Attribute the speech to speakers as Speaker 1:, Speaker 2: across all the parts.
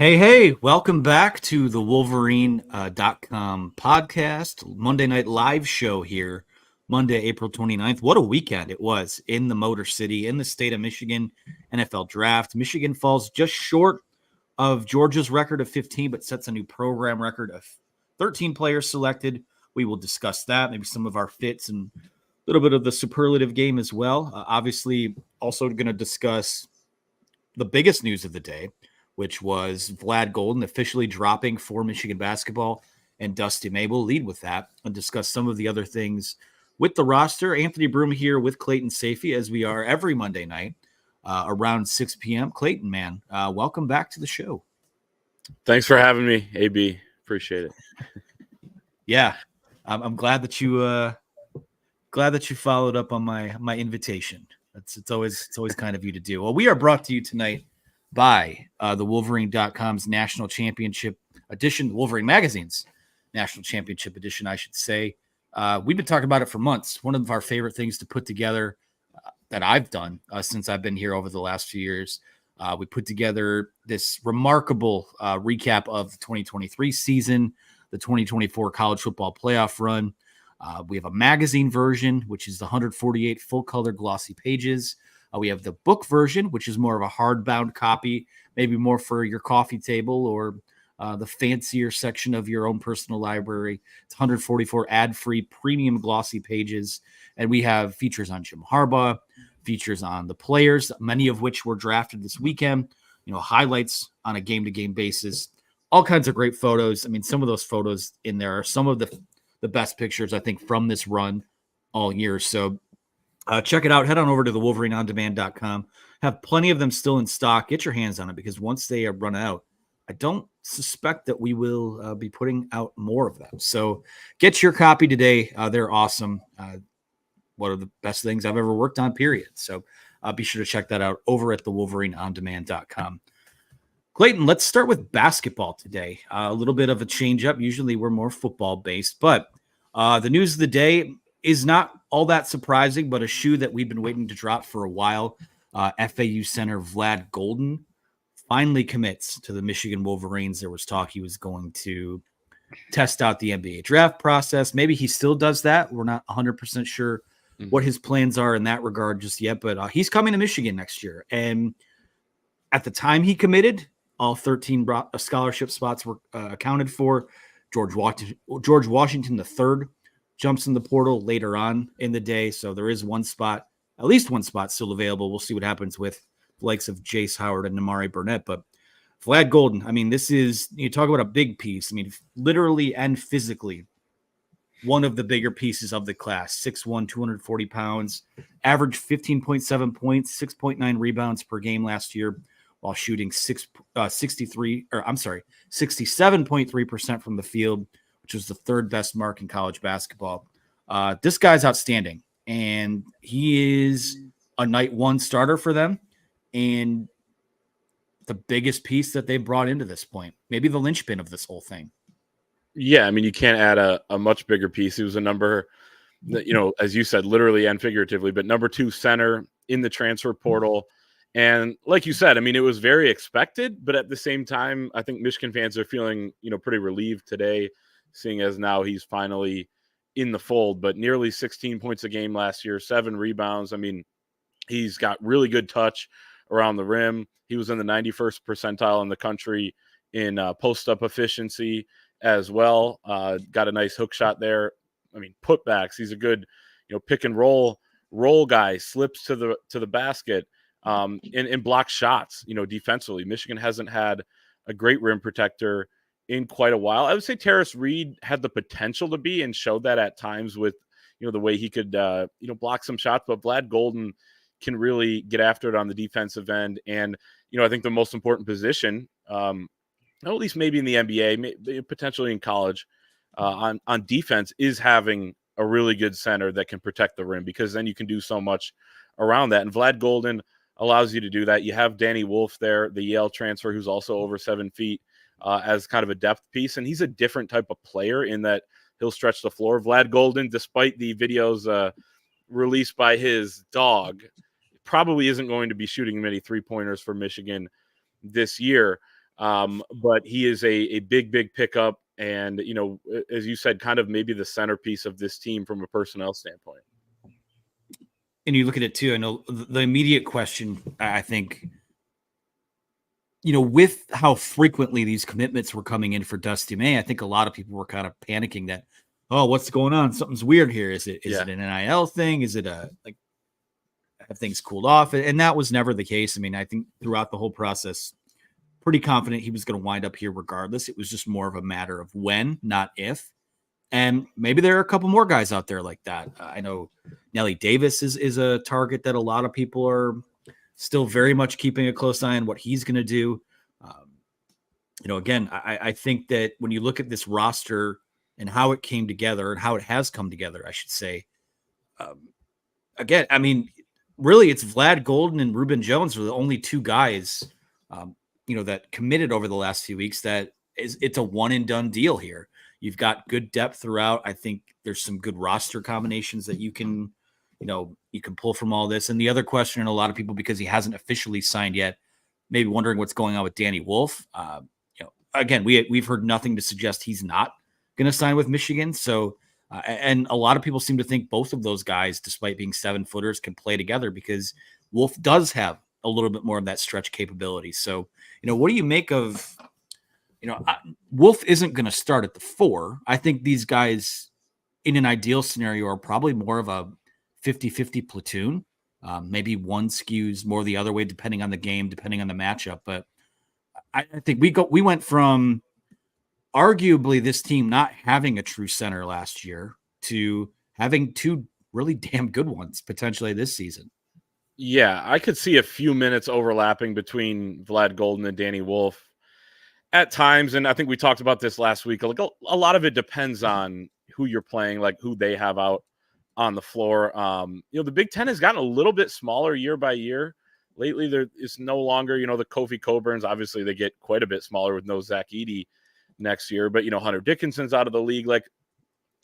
Speaker 1: Hey, welcome back to the Wolverine.com podcast, Monday night live show here, Monday, April 29th. What a weekend it was in the Motor City, in the state of Michigan, NFL draft. Michigan falls just short of Georgia's record of 15, but sets a new program record of 13 players selected. We will discuss that, maybe some of our fits and a little bit of the superlative game as well. Obviously, also going to discuss the biggest news of the day, which was Vlad Goldin officially dropping for Michigan basketball, and Dusty May will lead with that and discuss some of the other things with the roster. Anthony Broom here with Clayton Safey, as we are every Monday night around 6 p.m. Clayton, man, welcome back to the show.
Speaker 2: Thanks for having me, AB. Appreciate it.
Speaker 1: Yeah, I'm glad that you followed up on my invitation. It's always kind of you to do. Well, we are brought to you tonight by the Wolverine.com's National Championship Edition, Wolverine Magazine's National Championship Edition, I should say. We've been talking about it for months. One of our favorite things to put together that I've done since I've been here over the last few years. We put together this remarkable recap of the 2023 season, the 2024 college football playoff run. We have a magazine version, which is the 148 full-color glossy pages. We have the book version, which is more of a hardbound copy, maybe more for your coffee table or the fancier section of your own personal library. It's 144 ad-free premium glossy pages. And we have features on Jim Harbaugh, features on the players, many of which were drafted this weekend, highlights on a game-to-game basis, all kinds of great photos. I mean, some of those photos in there are some of the best pictures, I think, from this run all year. So check it out. Head on over to the WolverineOnDemand.com. Have plenty of them still in stock. Get your hands on it, because once they run out, I don't suspect that we will be putting out more of them. So get your copy today. They're awesome. One of the best things I've ever worked on, period. So be sure to check that out over at the WolverineOnDemand.com. Clayton, let's start with basketball today. A little bit of a change up. Usually we're more football based, but the news of the day is not all that surprising, but a shoe that we've been waiting to drop for a while. FAU center Vlad Goldin finally commits to the Michigan Wolverines. There was talk he was going to test out the NBA draft process. Maybe he still does that. We're not 100% sure what his plans are in that regard just yet, but he's coming to Michigan next year. And at the time he committed, all 13 scholarship spots were accounted for. George Washington III jumps in the portal later on in the day. So there is at least one spot still available. We'll see what happens with the likes of Jace Howard and Namari Burnett. But Vlad Goldin, I mean, you talk about a big piece. I mean, literally and physically, one of the bigger pieces of the class. 6'1", 240 pounds, averaged 15.7 points, 6.9 rebounds per game last year, while shooting 67.3% from the field, which was the third best mark in college basketball. This guy's outstanding, and he is a night one starter for them, and the biggest piece that they brought into this point, maybe the linchpin of this whole thing.
Speaker 2: Yeah, I mean, you can't add a much bigger piece. He was a number, as you said, literally and figuratively, but number 2 center in the transfer portal. And like you said, I mean, it was very expected, but at the same time, I think Michigan fans are feeling, pretty relieved today, seeing as now he's finally in the fold. But nearly 16 points a game last year, 7 rebounds. I mean, he's got really good touch around the rim. He was in the 91st percentile in the country in post-up efficiency as well. Got a nice hook shot there. I mean, putbacks. He's a good, pick and roll guy. Slips to the basket. And block shots, defensively. Michigan hasn't had a great rim protector in quite a while. I would say Terrace Reed had the potential to be, and showed that at times with, the way he could, block some shots. But Vlad Goldin can really get after it on the defensive end. And, I think the most important position, at least maybe in the NBA, potentially in college, on defense, is having a really good center that can protect the rim, because then you can do so much around that. And Vlad Goldin allows you to do that. You have Danny Wolf there, the Yale transfer, who's also over 7 feet, as kind of a depth piece. And he's a different type of player in that he'll stretch the floor. Vlad Goldin, despite the videos released by his dog, probably isn't going to be shooting many 3-pointers for Michigan this year. But he is a big pickup. And, as you said, kind of maybe the centerpiece of this team from a personnel standpoint.
Speaker 1: And you look at it too, I know the immediate question, I think, with how frequently these commitments were coming in for Dusty May, I think a lot of people were kind of panicking that, oh, what's going on? Something's weird here. Is it an NIL thing? Is it have things cooled off? And that was never the case. I mean, I think throughout the whole process, pretty confident he was going to wind up here regardless. It was just more of a matter of when, not if. And maybe there are a couple more guys out there like that. I know Nelly Davis is a target that a lot of people are still very much keeping a close eye on what he's going to do. Again, I think that when you look at this roster and how it came together and how it has come together, I should say, again, I mean, really it's Vlad Goldin and Reuben Jones are the only two guys that committed over the last few weeks it's a one and done deal here. You've got good depth throughout. I think there's some good roster combinations that you can pull from all this. And the other question, and a lot of people, because he hasn't officially signed yet, maybe wondering what's going on with Danny Wolf. Again, we've heard nothing to suggest he's not going to sign with Michigan. So, and a lot of people seem to think both of those guys, despite being 7-footers, can play together because Wolf does have a little bit more of that stretch capability. So, what do you make of, Wolf isn't going to start at the 4. I think these guys in an ideal scenario are probably more of a 50-50 platoon. Maybe one skews more the other way, depending on the game, depending on the matchup. But I think we went from arguably this team not having a true center last year to having 2 really damn good ones potentially this season.
Speaker 2: Yeah, I could see a few minutes overlapping between Vlad Goldin and Danny Wolf at times. And I think we talked about this last week. Like a lot of it depends on who you're playing, like who they have out on the floor. The Big Ten has gotten a little bit smaller year by year. Lately, there is no longer, the Kofi Coburns. Obviously, they get quite a bit smaller with no Zach Edey next year. But, Hunter Dickinson's out of the league. Like,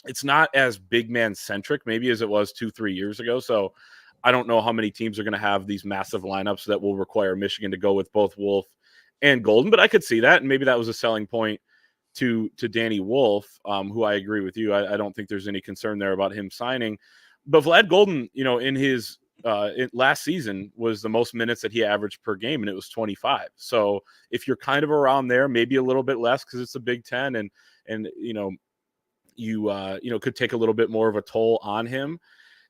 Speaker 2: it's not as big man centric maybe as it was 2-3 years ago. So I don't know how many teams are going to have these massive lineups that will require Michigan to go with both Wolf and Golden. But I could see that. And maybe that was a selling point to Danny Wolf, who I agree with you. I don't think there's any concern there about him signing. But Vlad Goldin, in his last season was the most minutes that he averaged per game, and it was 25. So if you're kind of around there, maybe a little bit less because it's a Big Ten, and you could take a little bit more of a toll on him,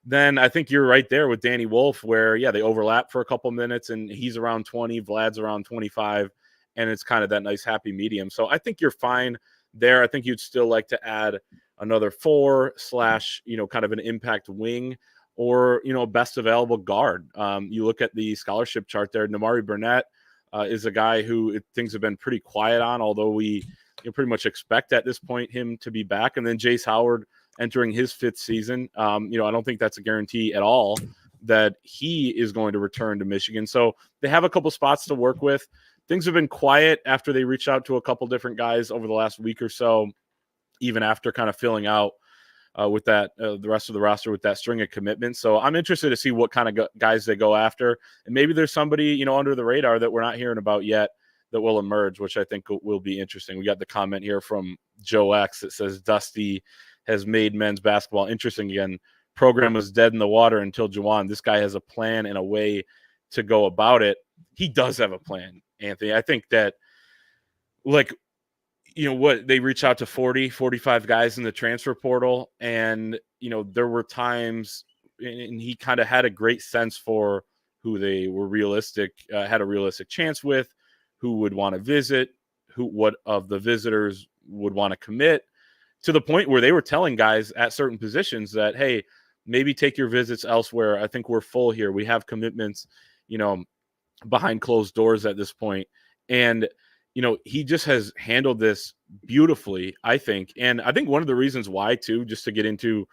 Speaker 2: then I think you're right there with Danny Wolf, where they overlap for a couple minutes, and he's around 20, Vlad's around 25, and it's kind of that nice happy medium. So I think you're fine there. I think you'd still like to add another 4/ kind of an impact wing, or best available guard. You look at the scholarship chart there. Namari Burnett is a guy who things have been pretty quiet on, although we pretty much expect at this point him to be back. And then Jace Howard entering his 5th season. I don't think that's a guarantee at all that he is going to return to Michigan. So they have a couple spots to work with. Things have been quiet after they reached out to a couple different guys over the last week or so, even after kind of filling out with that the rest of the roster with that string of commitments. So I'm interested to see what kind of guys they go after, and maybe there's somebody under the radar that we're not hearing about yet that will emerge, which I think will be interesting. We got the comment here from Joe X that says Dusty has made men's basketball interesting again. Program was dead in the water until Juwan. This guy has a plan and a way to go about it. He does have a plan, Anthony. I think that they reach out to 40, 45 guys in the transfer portal. And, there were times, and he kind of had a great sense for who they were had a realistic chance with, who would want to visit, what of the visitors would want to commit, to the point where they were telling guys at certain positions that, hey, maybe take your visits elsewhere. I think we're full here. We have commitments, behind closed doors at this point. And, he just has handled this beautifully, I think. And I think one of the reasons why, too, just to get into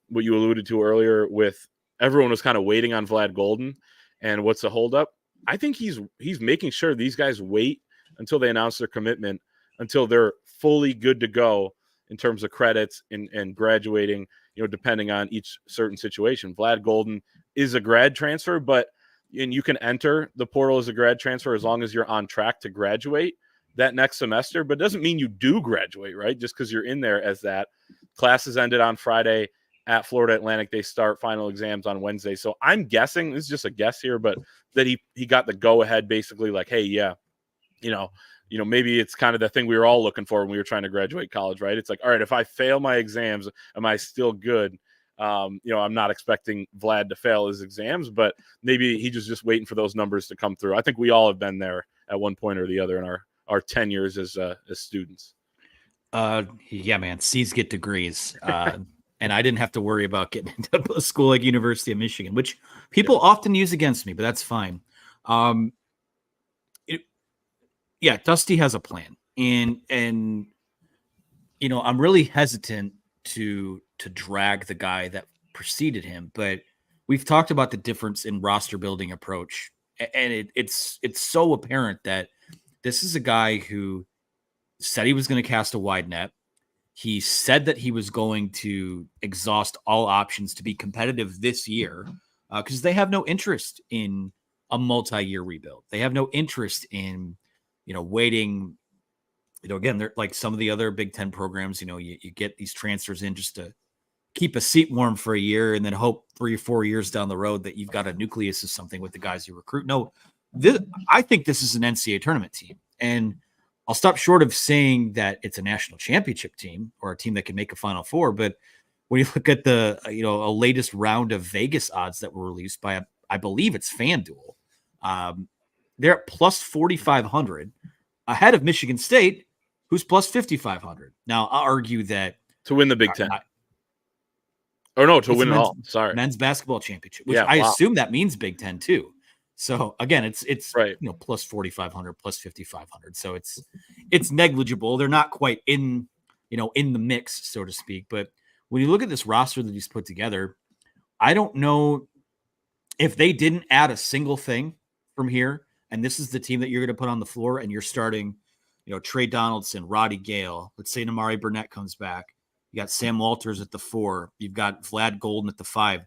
Speaker 2: what you alluded to earlier with everyone was kind of waiting on Vlad Goldin and what's the holdup. I think he's making sure these guys wait until they announce their commitment, until they're fully good to go in terms of credits and graduating, depending on each certain situation. Vlad Goldin is a grad transfer, and you can enter the portal as a grad transfer as long as you're on track to graduate. that next semester, but it doesn't mean you do graduate, right? Just because you're in there as that. Classes ended on Friday at Florida Atlantic. They start final exams on Wednesday. So I'm guessing, this is just a guess here, but that he got the go ahead basically like, hey, yeah, you know, maybe it's kind of the thing we were all looking for when we were trying to graduate college, right? It's like, all right, if I fail my exams, am I still good? I'm not expecting Vlad to fail his exams, but maybe he just waiting for those numbers to come through. I think we all have been there at one point or the other in our tenures as students.
Speaker 1: Yeah, man, C's get degrees. And I didn't have to worry about getting into a school like University of Michigan, which people often use against me, but that's fine. Yeah, Dusty has a plan, and I'm really hesitant to drag the guy that preceded him, but we've talked about the difference in roster building approach, and it's so apparent that this is a guy who said he was going to cast a wide net. He said that he was going to exhaust all options to be competitive this year because they have no interest in a multi-year rebuild. They have no interest in, waiting. Again, they're like some of the other Big Ten programs, you get these transfers in just to keep a seat warm for a year and then hope 3 or 4 years down the road that you've got a nucleus of something with the guys you recruit. No, I think this is an NCAA tournament team. And I'll stop short of saying that it's a national championship team or a team that can make a Final Four. But when you look at the, a latest round of Vegas odds that were released by, I believe it's FanDuel, they're at plus 4,500 ahead of Michigan State, who's plus 5,500. Now, I'll argue that
Speaker 2: to win the Big Ten. To win it all. Sorry.
Speaker 1: Men's basketball championship, which I assume that means Big Ten too. So again, it's
Speaker 2: right.
Speaker 1: Plus 4,500, plus 5,500. So it's negligible. They're not quite in the mix, so to speak. But when you look at this roster that he's put together, I don't know if they didn't add a single thing from here. And this is the team that you're going to put on the floor, and you're starting, Trey Donaldson, Roddy Gale. Let's say Namari Burnett comes back. You got Sam Walters at the 4. You've got Vlad Goldin at the 5.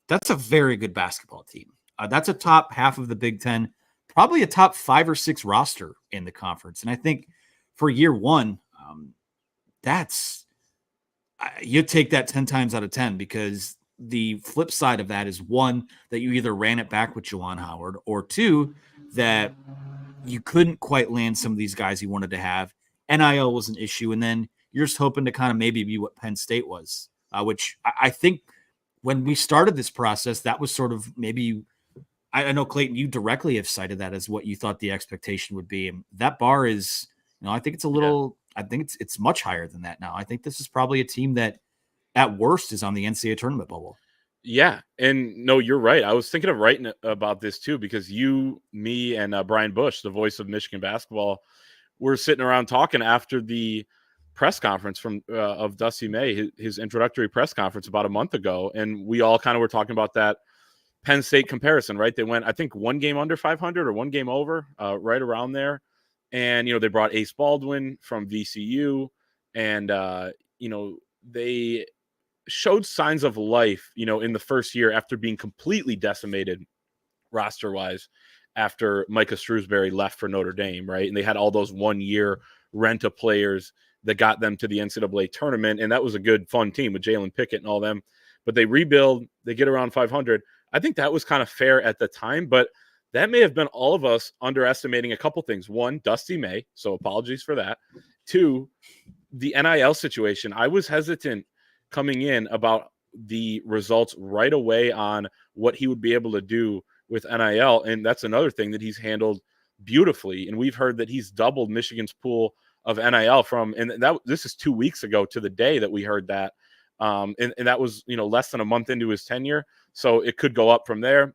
Speaker 1: That's a very good basketball team. That's a top half of the Big Ten, probably a top 5 or 6 roster in the conference. And I think for year one, you take that 10 times out of 10, because the flip side of that is, one, that you either ran it back with Juwan Howard, or two, that you couldn't quite land some of these guys you wanted to have. NIL was an issue. And then you're just hoping to kind of maybe be what Penn State was, which I think when we started this process, that was sort of maybe – I know, Clayton, you directly have cited that as what you thought the expectation would be. And that bar is, I think it's a little – I think it's much higher than that now. I think this is probably a team that at worst is on the NCAA tournament bubble.
Speaker 2: Yeah. And no, you're right. I was thinking of writing about this too, because you, me, and Brian Bush, the voice of Michigan basketball, were sitting around talking after the press conference of Dusty May, his introductory press conference about a month ago. And we all kind of were talking about that Penn State comparison, right? They went, I think, 1 game under 500 or 1 game over, right around there. And, they brought Ace Baldwin from VCU, and, they showed signs of life, in the first year after being completely decimated roster-wise after Micah Shrewsbury left for Notre Dame, right? And they had all those 1-year rent of players that got them to the NCAA tournament, and that was a good, fun team with Jalen Pickett and all them. But they rebuild, they get around 500. I think that was kind of fair at the time, but that may have been all of us underestimating a couple things. One, Dusty May, so apologies for that. Two, the NIL situation. I was hesitant coming in about the results right away on what he would be able to do with NIL, and that's another thing that he's handled beautifully. And we've heard that he's doubled Michigan's pool of NIL this is 2 weeks ago to the day that we heard that. And that was, less than a month into his tenure. So it could go up from there.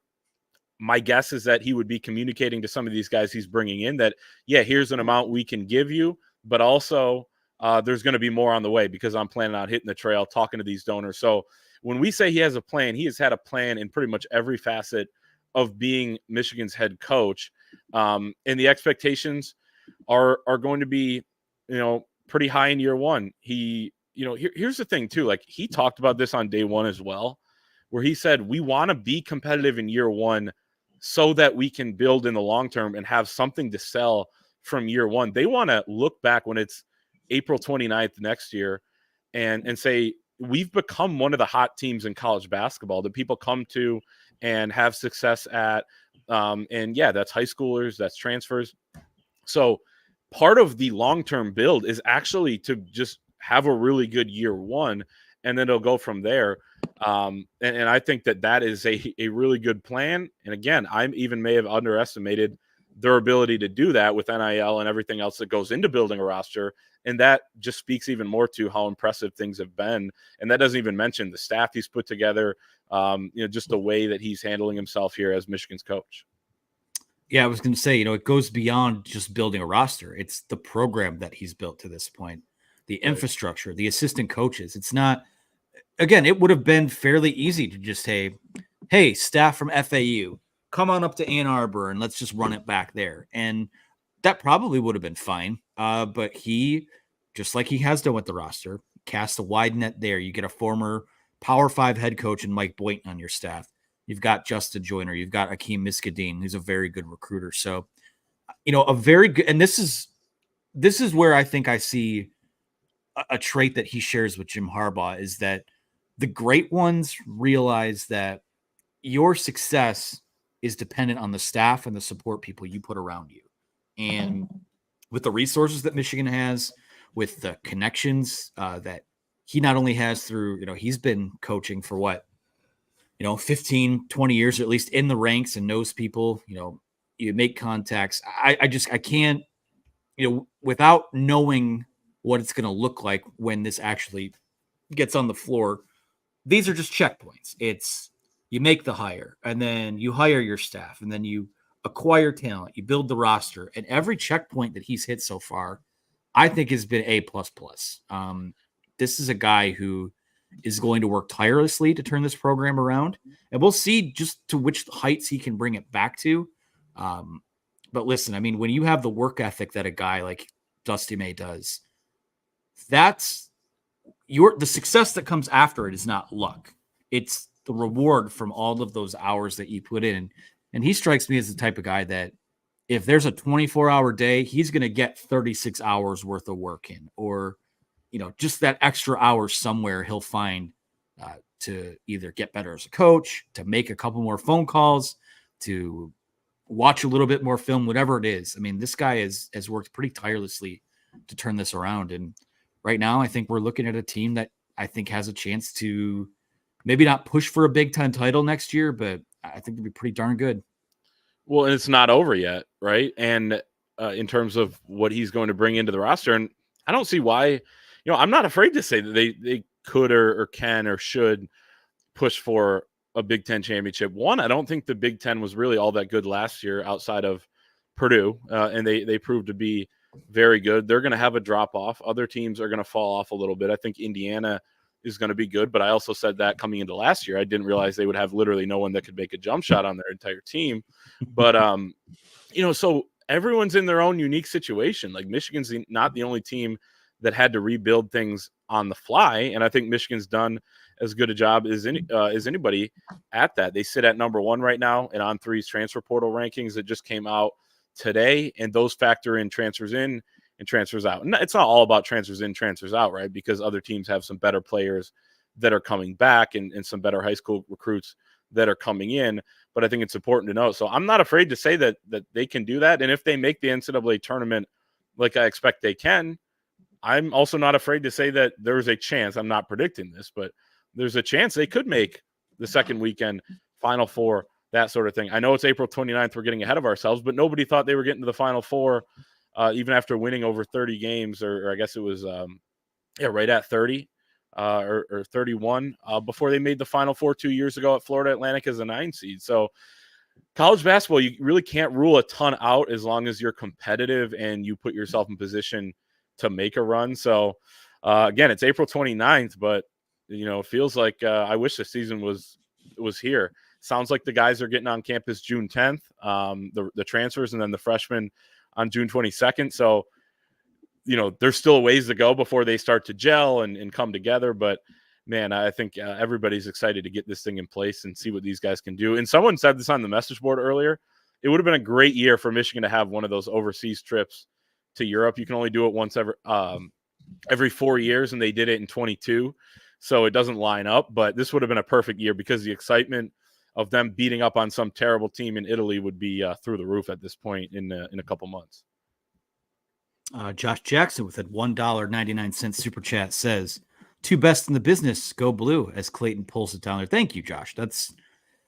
Speaker 2: My guess is that he would be communicating to some of these guys he's bringing in that, yeah, here's an amount we can give you, but also there's going to be more on the way, because I'm planning on hitting the trail, talking to these donors. So when we say he has a plan, he has had a plan in pretty much every facet of being Michigan's head coach. And the expectations are going to be, pretty high in year one. Here's the thing too, like he talked about this on day one as well, where he said, we want to be competitive in year one so that we can build in the long term and have something to sell from year one. They want to look back when it's April 29th next year and say, we've become one of the hot teams in college basketball that people come to and have success at. And yeah, that's high schoolers, that's transfers. So part of the long-term build is actually to just have a really good year one, and then it'll go from there. And I think that is a really good plan. And again, I even may have underestimated their ability to do that with NIL and everything else that goes into building a roster. And that just speaks even more to how impressive things have been. And that doesn't even mention the staff he's put together, just the way that he's handling himself here as Michigan's coach.
Speaker 1: Yeah, I was going to say, it goes beyond just building a roster. It's the program that he's built to this point, the infrastructure, the assistant coaches. It's not, again, it would have been fairly easy to just say, hey, staff from FAU, come on up to Ann Arbor and let's just run it back there. And that probably would have been fine. But he, just like he has done with the roster, cast a wide net there. You get a former Power 5 head coach and Mike Boynton on your staff. You've got Justin Joyner. You've got Akeem Miskadeen, who's a very good recruiter. So, a very good, and this is where I think I see a trait that he shares with Jim Harbaugh, is that the great ones realize that your success is dependent on the staff and the support people you put around you. And with the resources that Michigan has, with the connections that he not only has through, he's been coaching for what, 15, 20 years, or at least in the ranks, and knows people, you make contacts. I can't, without knowing what it's going to look like when this actually gets on the floor, these are just checkpoints. It's, you make the hire, and then you hire your staff, and then you acquire talent, you build the roster, and every checkpoint that he's hit so far, I think has been A++. This is a guy who is going to work tirelessly to turn this program around, and we'll see just to which heights he can bring it back to. But listen, I mean, when you have the work ethic that a guy like Dusty May does, that's the success that comes after it is not luck. It's the reward from all of those hours that you put in. And he strikes me as the type of guy that if there's a 24-hour day, he's going to get 36 hours worth of work in, or just that extra hour somewhere he'll find to either get better as a coach, to make a couple more phone calls, to watch a little bit more film, whatever it is. I mean, this guy has worked pretty tirelessly to turn this around. And right now, I think we're looking at a team that I think has a chance to maybe not push for a Big Ten title next year, but I think it'd be pretty darn good.
Speaker 2: Well, and it's not over yet, right? And in terms of what he's going to bring into the roster, and I don't see why. I'm not afraid to say that they could or can or should push for a Big Ten championship. One, I don't think the Big Ten was really all that good last year outside of Purdue, and they proved to be very good. They're going to have a drop-off. Other teams are going to fall off a little bit. I think Indiana is going to be good, but I also said that coming into last year. I didn't realize they would have literally no one that could make a jump shot on their entire team. But, so everyone's in their own unique situation. Like, Michigan's not the only team that had to rebuild things on the fly. And I think Michigan's done as good a job as anybody at that. They sit at number 1 right now in On3's transfer portal rankings that just came out today. And those factor in transfers in and transfers out. And it's not all about transfers in, transfers out, right? Because other teams have some better players that are coming back and some better high school recruits that are coming in. But I think it's important to know. So I'm not afraid to say that they can do that. And if they make the NCAA tournament like I expect they can, I'm also not afraid to say that there's a chance, I'm not predicting this, but there's a chance they could make the second weekend, Final Four, that sort of thing. I know it's April 29th, we're getting ahead of ourselves, but nobody thought they were getting to the Final Four, even after winning over 30 games, or I guess it was right at 30 or 31 before they made the Final Four 2 years ago at Florida Atlantic as a 9 seed. So college basketball, you really can't rule a ton out as long as you're competitive and you put yourself in position to make a run. So again, it's April 29th, but it feels like I wish the season was here. Sounds like the guys are getting on campus June 10th, the transfers, and then the freshmen on June 22nd. So, there's still a ways to go before they start to gel and come together. But man, I think everybody's excited to get this thing in place and see what these guys can do. And someone said this on the message board earlier. It would have been a great year for Michigan to have one of those overseas trips to Europe. You can only do it once every 4 years, and they did it in 22. So it doesn't line up, but this would have been a perfect year because the excitement of them beating up on some terrible team in Italy would be through the roof at this point in a couple months.
Speaker 1: Josh Jackson with a $1.99 super chat says, "Two best in the business, go blue," as Clayton pulls it down there. Thank you, Josh. That's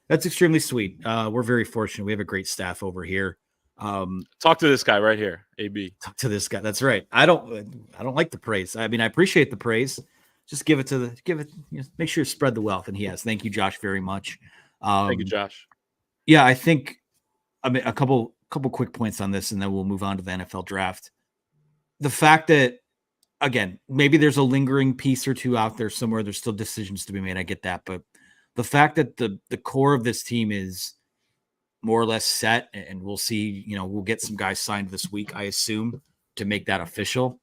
Speaker 1: extremely sweet. We're very fortunate. We have a great staff over here.
Speaker 2: Talk to this guy right here, AB.
Speaker 1: Talk to this guy. That's right. I don't like the praise. I mean, I appreciate the praise. Just give it, make sure you spread the wealth. And he has. Thank you, Josh, very much.
Speaker 2: Thank you, Josh.
Speaker 1: Yeah, I think, I mean, a couple quick points on this, and then we'll move on to the NFL draft. The fact that, again, maybe there's a lingering piece or two out there somewhere. There's still decisions to be made. I get that. But the fact that the core of this team is more or less set, and we'll see, we'll get some guys signed this week, I assume, to make that official.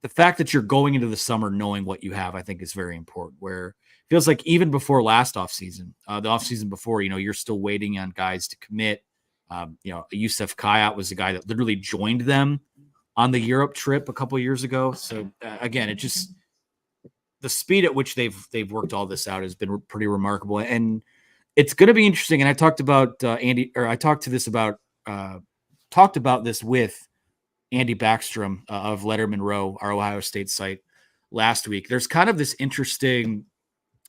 Speaker 1: The fact that you're going into the summer knowing what you have, I think, is very important. Where it feels like even before last offseason, the offseason before, you're still waiting on guys to commit. Yusuf Kayat was the guy that literally joined them on the Europe trip a couple of years ago. So again, it just, the speed at which they've worked all this out has been pretty remarkable. And it's going to be interesting. And I talked about talked about this with Andy Backstrom of Letterman Row, our Ohio State site, last week. There's kind of this interesting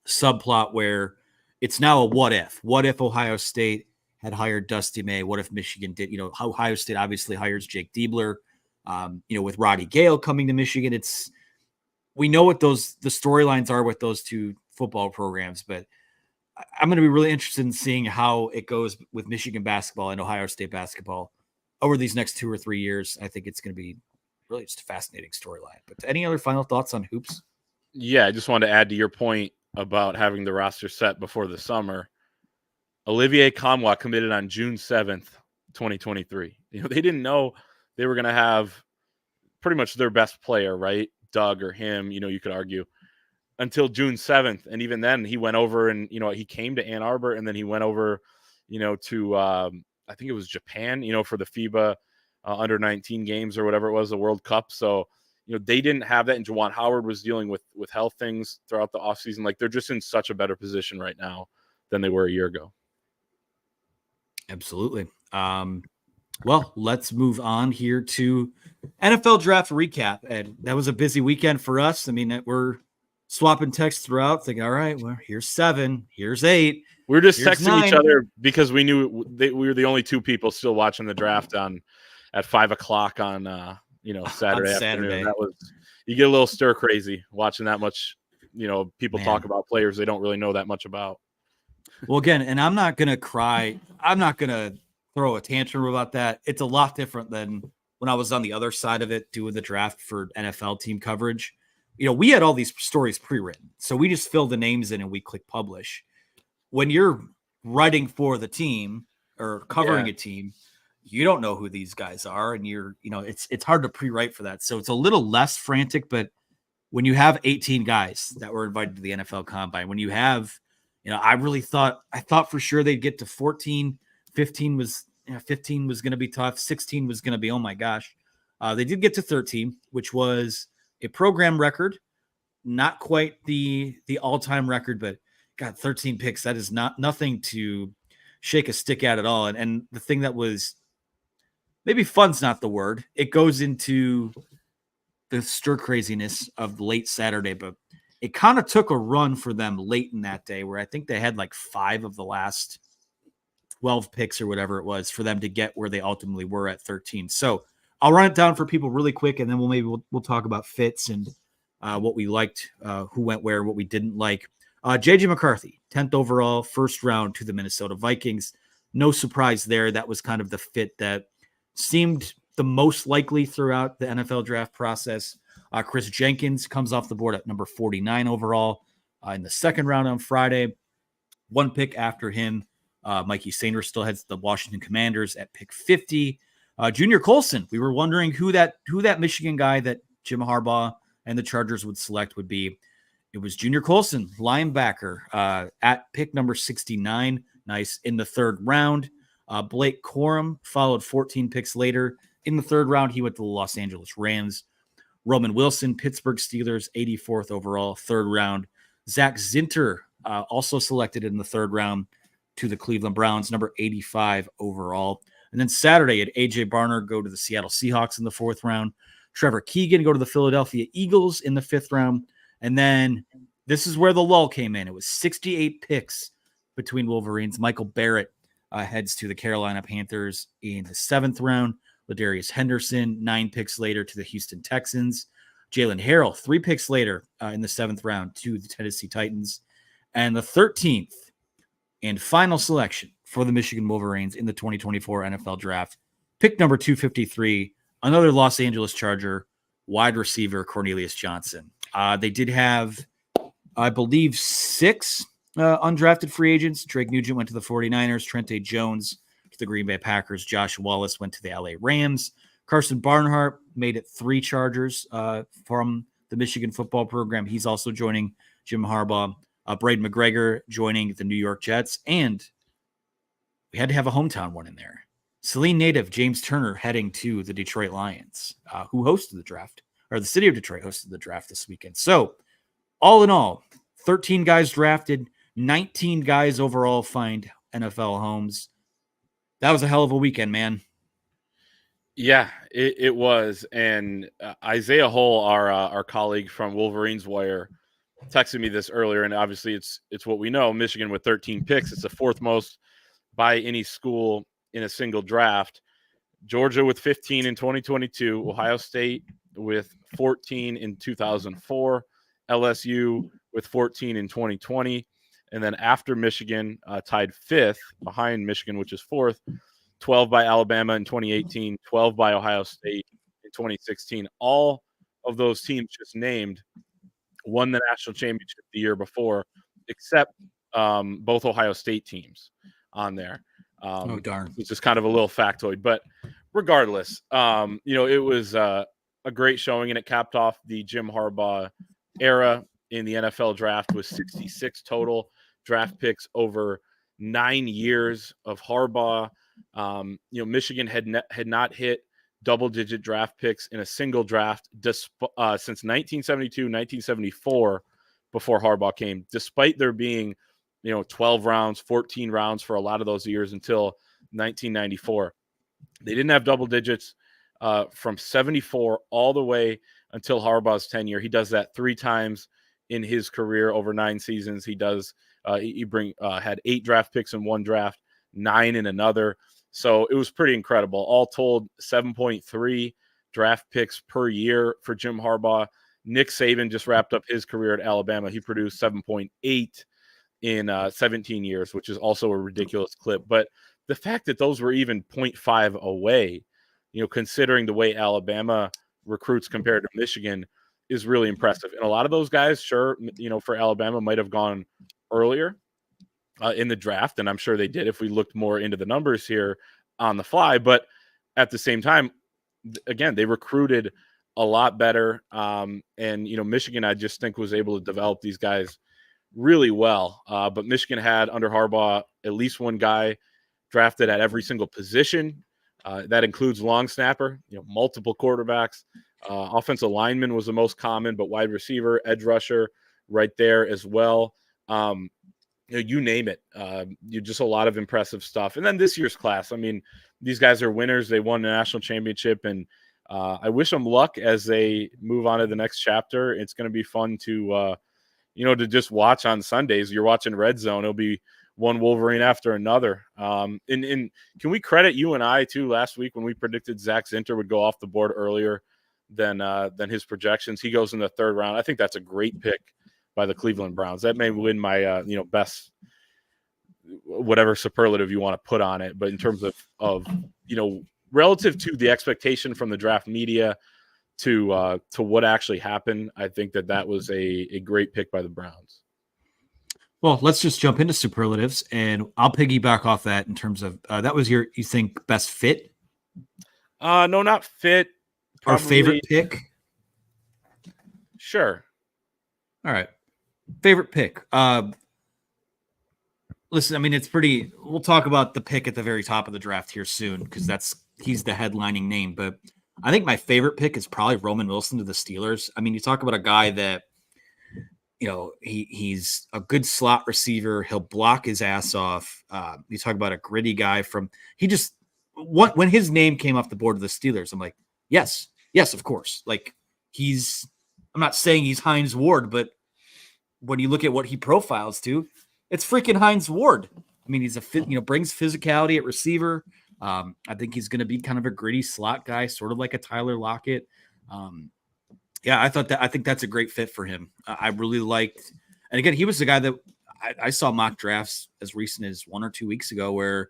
Speaker 1: subplot where it's now a what if. What if Ohio State had hired Dusty May? What if Michigan did? Ohio State obviously hires Jake Diebler. With Roddy Gale coming to Michigan, we know what the storylines are with those two football programs, but I'm going to be really interested in seeing how it goes with Michigan basketball and Ohio State basketball over these next 2 or 3 years. I think it's going to be really just a fascinating storyline. But any other final thoughts on hoops?
Speaker 2: Yeah, I just wanted to add to your point about having the roster set before the summer. Olivier Kamwa committed on June 7th, 2023. They didn't know they were going to have pretty much their best player, right? Doug or him, you could argue, until June 7th. And even then he went over and, he came to Ann Arbor, and then he went over, to, I think it was Japan, for the FIBA under 19 games or whatever it was, the World Cup. So, they didn't have that. And Juwan Howard was dealing with health things throughout the offseason. Like, they're just in such a better position right now than they were a year ago.
Speaker 1: Absolutely. Well, let's move on here to NFL draft recap. And that was a busy weekend for us. I mean, we're swapping texts throughout, thinking, all right, well, here's 7, here's 8.
Speaker 2: We were just texting
Speaker 1: 9.
Speaker 2: each other because we knew we were the only 2 people still watching the draft at 5:00 on Saturday afternoon. That was, you get a little stir crazy watching that much. People talk about players they don't really know that much about.
Speaker 1: Well, again, and I'm not gonna cry. I'm not gonna throw a tantrum about that. It's a lot different than when I was on the other side of it doing the draft for NFL team coverage. We had all these stories pre-written, so we just fill the names in and we click publish. When you're writing for the team or covering a team, you don't know who these guys are, and it's hard to pre-write for that. So it's a little less frantic, but when you have 18 guys that were invited to the NFL Combine, when you have, I thought for sure they'd get to 14, 15 was going to be tough. 16 was going to be, oh my gosh. They did get to 13, which was a program record, not quite the all-time record, but got 13 picks. That is nothing to shake a stick at all. And the thing that was maybe fun's not the word. It goes into the stir craziness of late Saturday, but it kind of took a run for them late in that day where I think they had like 5 of the last 12 picks or whatever it was for them to get where they ultimately were at 13. So I'll run it down for people really quick, and then we'll talk about fits and what we liked, who went where, what we didn't like. JJ McCarthy, 10th overall, first round to the Minnesota Vikings. No surprise there. That was kind of the fit that seemed the most likely throughout the NFL draft process. Chris Jenkins comes off the board at number 49 overall in the second round on Friday. 1 pick after him, Mikey Sainer still heads the Washington Commanders at pick 50. Junior Colson, we were wondering who that Michigan guy that Jim Harbaugh and the Chargers would select would be. It was Junior Colson, linebacker, at pick number 69. Nice in the 3rd round. Blake Corum followed 14 picks later In the third round, he went to the Los Angeles Rams. Roman Wilson, Pittsburgh Steelers, 84th overall, third round. Zach Zinter, also selected in the third round to the Cleveland Browns, number 85 overall. And then Saturday, had A.J. Barner go to the Seattle Seahawks in the fourth round. Trevor Keegan go to the Philadelphia Eagles in the fifth round. And then this is where the lull came in. It was 68 picks between Wolverines. Michael Barrett heads to the Carolina Panthers in the seventh round. Ladarius Henderson, 9 picks later, to the Houston Texans. Jalen Harrell, 3 picks later in the seventh round, to the Tennessee Titans. And the 13th and final selection for the Michigan Wolverines in the 2024 NFL Draft, pick number 253, another Los Angeles Charger, wide receiver Cornelius Johnson. They did have, I believe, 6 undrafted free agents. Drake Nugent went to the 49ers, Trente Jones to the Green Bay Packers, Josh Wallace went to the LA Rams, Carson Barnhart made it 3 Chargers from the Michigan football program. He's also joining Jim Harbaugh. Braden McGregor joining the New York Jets, and we had to have a hometown one in there. Saline native James Turner heading to the Detroit Lions, who hosted the draft, or the city of Detroit hosted the draft this weekend. So all in all, 13 guys drafted, 19 guys overall find NFL homes. That was a hell of a weekend, man.
Speaker 2: Yeah, it was. And Isaiah Hull, our colleague from Wolverines Wire, texted me this earlier, and obviously it's what we know. Michigan with 13 picks. It's the 4th most by any school in a single draft. Georgia with 15 in 2022, Ohio State with 14 in 2004, LSU with 14 in 2020, and then after Michigan, tied 5th behind Michigan, which is 4th, 12 by Alabama in 2018, 12 by Ohio State in 2016. All of those teams just named won the national championship the year before, except both Ohio State teams on there.
Speaker 1: Oh, darn.
Speaker 2: It's just kind of a little factoid. But regardless, it was a great showing, and it capped off the Jim Harbaugh era in the NFL draft with 66 total draft picks over 9 years of Harbaugh. Michigan had not hit double-digit draft picks in a single draft since 1972, 1974, before Harbaugh came, despite there being 12 rounds, 14 rounds for a lot of those years until 1994. They didn't have double digits from 74 all the way until Harbaugh's tenure. He does that 3 times in his career over 9 seasons. He does had 8 draft picks in one draft, 9 in another. So it was pretty incredible. All told, 7.3 draft picks per year for Jim Harbaugh. Nick Saban just wrapped up his career at Alabama. He produced 7.8 in 17 years, which is also a ridiculous clip. But the fact that those were even 0.5 away, considering the way Alabama recruits compared to Michigan, is really impressive. And a lot of those guys, sure, for Alabama might have gone earlier in the draft, and I'm sure they did if we looked more into the numbers here on the fly. But at the same time, again, they recruited a lot better. And Michigan, I just think, was able to develop these guys really well. But Michigan had, under Harbaugh, at least one guy drafted at every single position. That includes long snapper, multiple quarterbacks. Offensive lineman was the most common, but wide receiver, edge rusher, right there as well. You name it. Just a lot of impressive stuff. And then this year's class, I mean, these guys are winners. They won the national championship, and I wish them luck as they move on to the next chapter. It's going to be fun to to just watch on Sundays. You're watching Red Zone. It'll be one Wolverine after another. And can we credit you and I too last week when we predicted Zach Zinter would go off the board earlier than his projections? He goes in the 3rd round. I think that's a great pick by the Cleveland Browns. That may win my best, whatever superlative you want to put on it. But in terms of relative to the expectation from the draft media to what actually happened, I think that was a great pick by the Browns.
Speaker 1: Well, let's just jump into superlatives, and I'll piggyback off that in terms of that was you think, best fit?
Speaker 2: No, not fit.
Speaker 1: Probably. Or favorite pick?
Speaker 2: Sure.
Speaker 1: All right. Favorite pick. Listen, I mean, it's pretty. We'll talk about the pick at the very top of the draft here soon, because that's he's the headlining name. But I think my favorite pick is probably Roman Wilson to the Steelers. I mean, you talk about a guy that, he's a good slot receiver. He'll block his ass off. You talk about a gritty guy when his name came off the board of the Steelers, I'm like, yes, of course. Like I'm not saying he's Hines Ward, but when you look at what he profiles to, it's freaking Hines Ward. I mean, he's brings physicality at receiver. I think he's going to be kind of a gritty slot guy, sort of like a Tyler Lockett. I think that's a great fit for him. I really liked, and again, he was the guy that I saw mock drafts as recent as 1 or 2 weeks ago where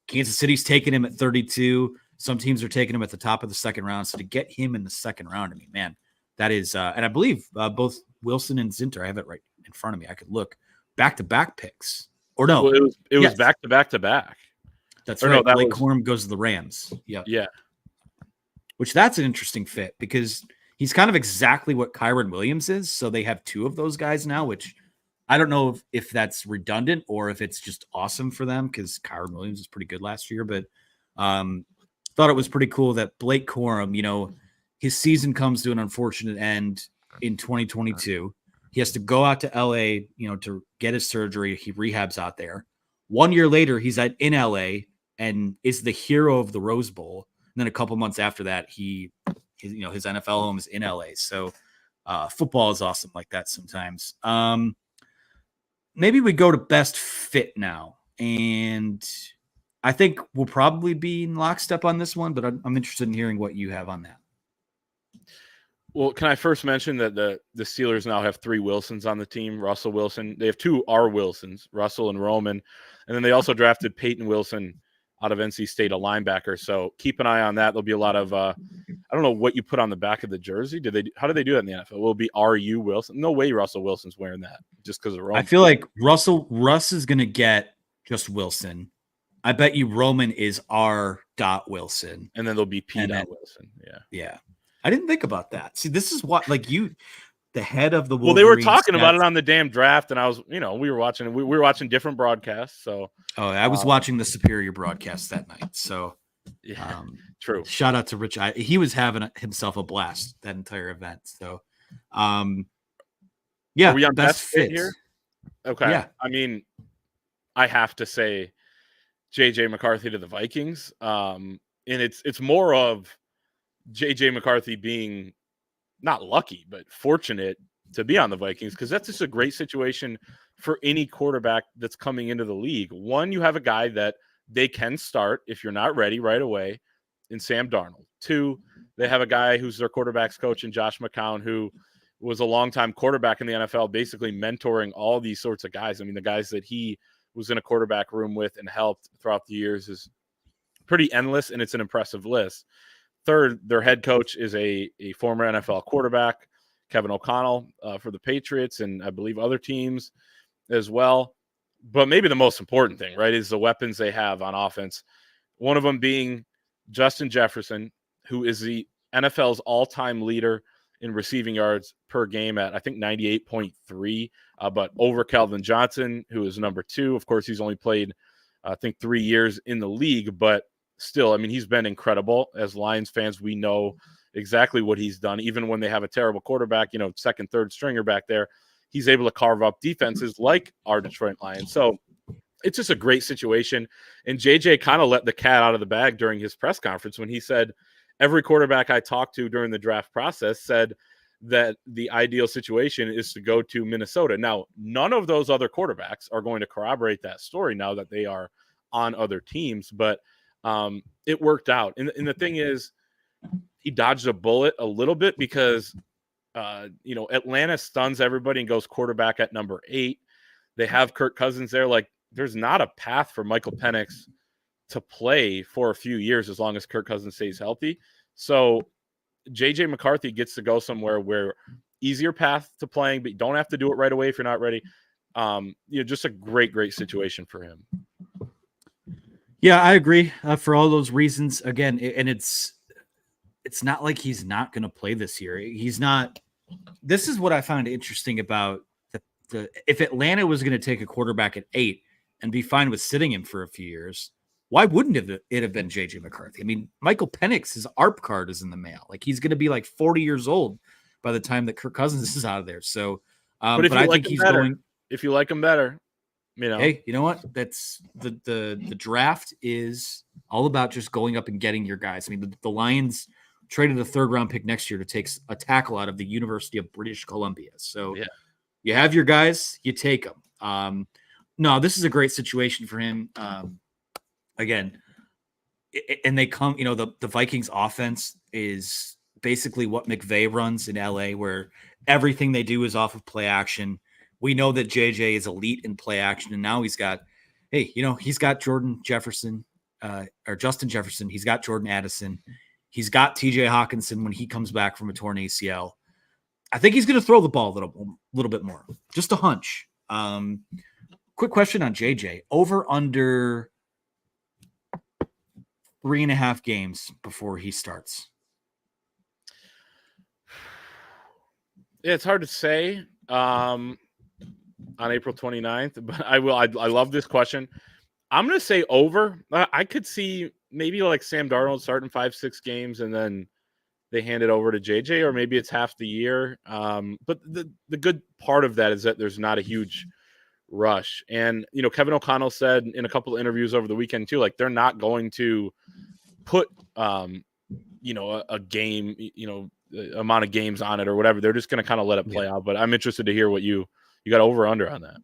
Speaker 1: Kansas City's taking him at 32. Some teams are taking him at the top of the second round. So to get him in the second round, I mean, man, that is, and I believe both Wilson and Zinter, I have it right in front of me. I could look back-to-back picks. Or no.
Speaker 2: Well, it was back-to-back-to-back.
Speaker 1: That's right. No, Blake Corum goes to the Rams.
Speaker 2: Yeah.
Speaker 1: Which that's an interesting fit because he's kind of exactly what Kyron Williams is. So they have 2 of those guys now, which I don't know if that's redundant or if it's just awesome for them because Kyron Williams was pretty good last year. But thought it was pretty cool that Blake Corum, his season comes to an unfortunate end in 2022. He has to go out to LA, to get his surgery. He rehabs out there. 1 year later, he's in LA and is the hero of the Rose Bowl. And then a couple months after that, his NFL home is in LA. So football is awesome like that sometimes. Maybe we go to best fit now. And I think we'll probably be in lockstep on this one, but I'm interested in hearing what you have on that.
Speaker 2: Well, can I first mention that the Steelers now have 3 Wilsons on the team? Russell Wilson. They have 2 R. Wilsons, Russell and Roman. And then they also drafted Peyton Wilson out of NC State, a linebacker. So keep an eye on that. There'll be a lot of I don't know what you put on the back of the jersey. How do they do that in the NFL? Will it be R.U. Wilson? No way Russell Wilson's wearing that just because of Roman.
Speaker 1: I feel like Russ is going to get just Wilson. I bet you Roman is R. Wilson.
Speaker 2: And then there'll be P. Wilson.
Speaker 1: Yeah. I didn't think about that. See, this is what, the head of the Wolverines.
Speaker 2: Well, they were talking about it on the damn draft, and I was, we were watching different broadcasts. So,
Speaker 1: I was watching the Superior broadcast that night. So,
Speaker 2: yeah, true.
Speaker 1: Shout out to Rich. He was having himself a blast that entire event. So,
Speaker 2: Are we on best fit here? Okay.
Speaker 1: Yeah.
Speaker 2: I mean, I have to say, JJ McCarthy to the Vikings. And it's more of JJ McCarthy being not lucky, but fortunate to be on the Vikings because that's just a great situation for any quarterback that's coming into the league. One, you have a guy that they can start if you're not ready right away in Sam Darnold. 2, they have a guy who's their quarterback's coach in Josh McCown, who was a longtime quarterback in the NFL, basically mentoring all these sorts of guys. I mean, the guys that he was in a quarterback room with and helped throughout the years is pretty endless, and it's an impressive list. 3rd, their head coach is a former NFL quarterback, Kevin O'Connell, for the Patriots and I believe other teams as well. But maybe the most important thing, right, is the weapons they have on offense. One of them being Justin Jefferson, who is the NFL's all-time leader in receiving yards per game at, I think, 98.3, but over Calvin Johnson, who is number 2. Of course, he's only played, I think, 3 years in the league, but still, I mean, he's been incredible. As Lions fans, we know exactly what he's done. Even when they have a terrible quarterback, second, third stringer back there, he's able to carve up defenses like our Detroit Lions. So it's just a great situation. And JJ kind of let the cat out of the bag during his press conference when he said, every quarterback I talked to during the draft process said that the ideal situation is to go to Minnesota. Now, none of those other quarterbacks are going to corroborate that story now that they are on other teams, but it worked out. And the thing is, he dodged a bullet a little bit because, Atlanta stuns everybody and goes quarterback at number 8. They have Kirk Cousins there. Like, there's not a path for Michael Penix to play for a few years as long as Kirk Cousins stays healthy. So JJ McCarthy gets to go somewhere where easier path to playing, but you don't have to do it right away if you're not ready. Just a great situation for him.
Speaker 1: Yeah, I agree for all those reasons. Again, and it's not like he's not going to play this year. He's not. This is what I found interesting about the if Atlanta was going to take a quarterback at 8 and be fine with sitting him for a few years, why wouldn't it have been JJ McCarthy? I mean, Michael Penix, his ARP card is in the mail. Like he's going to be like 40 years old by the time that Kirk Cousins is out of there. So,
Speaker 2: But if
Speaker 1: but
Speaker 2: you
Speaker 1: I
Speaker 2: like
Speaker 1: think
Speaker 2: him
Speaker 1: he's
Speaker 2: better,
Speaker 1: going.
Speaker 2: if you like him better, you know.
Speaker 1: Hey, you know what? That's the draft is all about just going up and getting your guys. I mean, the Lions traded a 3rd round pick next year to take a tackle out of the University of British Columbia. So
Speaker 2: Yeah.
Speaker 1: you have your guys, you take them. No, this is a great situation for him. Again, and they come, you know, the Vikings offense is basically what McVay runs in LA, where everything they do is off of play action. We know that JJ is elite in play action, and now he's got, hey, you know, he's got Jordan Jefferson or Justin Jefferson. He's got Jordan Addison. He's got TJ Hawkinson when he comes back from a torn ACL. I think he's going to throw the ball a little bit more. Just a hunch. Quick question on JJ. Over under 3.5 games before he starts.
Speaker 2: Yeah, it's hard to say on April 29th, but I love this question. I'm going to say over. I could see maybe like Sam Darnold starting 5-6 games and then they hand it over to JJ, or maybe it's half the year. But the good part of that is that there's not a huge rush. And, you know, Kevin O'Connell said in a couple of interviews over the weekend too, like they're not going to put, you know, a game, you know, amount of games on it or whatever. They're just going to kind of let it play out. But I'm interested to hear what you got over under on that.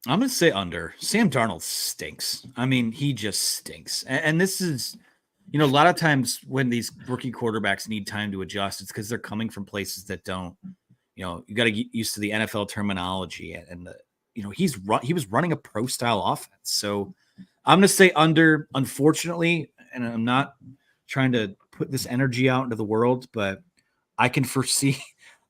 Speaker 1: I'm going to say under. Sam Darnold stinks. I mean, he just stinks. And this is, you know, a lot of times when these rookie quarterbacks need time to adjust, it's because they're coming from places that don't, you know, you got to get used to the NFL terminology and the, you know, he was running a pro style offense. So I'm going to say under, unfortunately, and I'm not trying to put this energy out into the world, but I can foresee,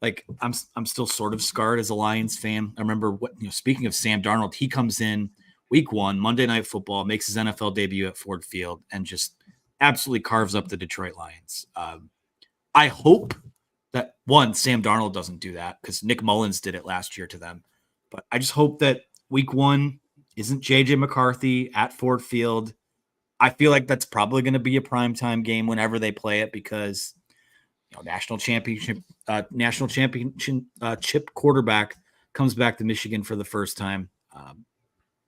Speaker 1: like, I'm still sort of scarred as a Lions fan. I remember speaking of Sam Darnold, he comes in week 1, Monday Night Football, makes his NFL debut at Ford Field and just absolutely carves up the Detroit Lions. I hope that Sam Darnold doesn't do that because Nick Mullins did it last year to them. But I just hope that week 1 isn't JJ McCarthy at Ford Field. I feel like that's probably going to be a primetime game whenever they play it because, you know, national championship chip quarterback comes back to Michigan for the first time.